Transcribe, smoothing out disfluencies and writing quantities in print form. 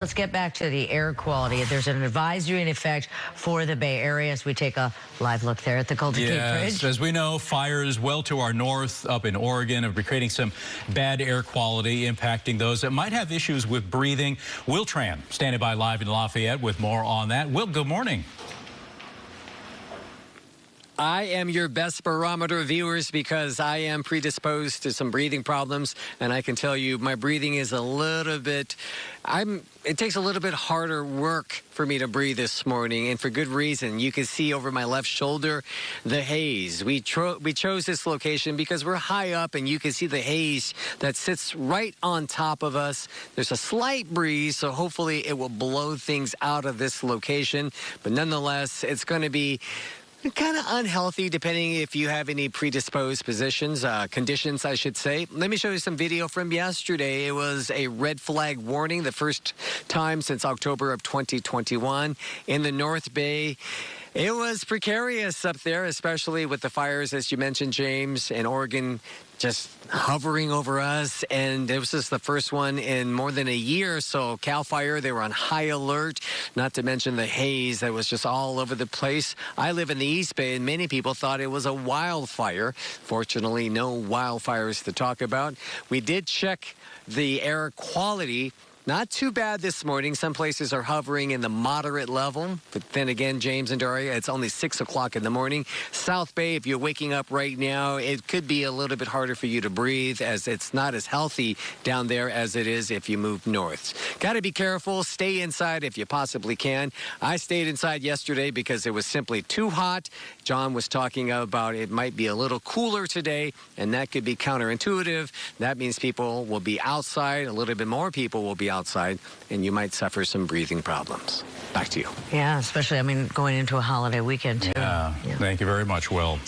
Let's get back to the air quality. There's an advisory in effect for the Bay Area as we take a live look there at the Golden Gate Bridge. As we know, fires well to our north up in Oregon are creating some bad air quality, impacting those that might have issues with breathing. Will Tran standing by live in Lafayette with more on that. Will, good morning. I am your best barometer, viewers, because I am predisposed to some breathing problems, and I can tell you my breathing is a little bit, it takes a little bit harder work for me to breathe this morning, and for good reason. You can see over my left shoulder the haze. We chose this location because we're high up, and you can see the haze that sits right on top of us. There's a slight breeze, so hopefully it will blow things out of this location, but nonetheless, it's going to be kind of unhealthy, depending if you have any predisposed conditions, I should say. Let me show you some video from yesterday. It was a red flag warning, the first time since October of 2021 in the North Bay. It was precarious up there, especially with the fires, as you mentioned, James, in Oregon, just hovering over us. And this was the first one in more than a year. So CAL FIRE, they were on high alert, not to mention the haze that was just all over the place. I live in the East Bay, and many people thought it was a wildfire. Fortunately, no wildfires to talk about. We did check the air quality. Not too bad this morning. Some places are hovering in the moderate level. But then again, James and Daria, it's only 6 o'clock in the morning. South Bay, if you're waking up right now, it could be a little bit harder for you to breathe, as it's not as healthy down there as it is if you move north. Got to be careful. Stay inside if you possibly can. I stayed inside yesterday because it was simply too hot. John was talking about it might be a little cooler today, and that could be counterintuitive. That means people will be outside. A little bit more people will be outside, and you might suffer some breathing problems. Back to you. Yeah, especially, going into a holiday weekend, too. Yeah. Thank you very much, Will.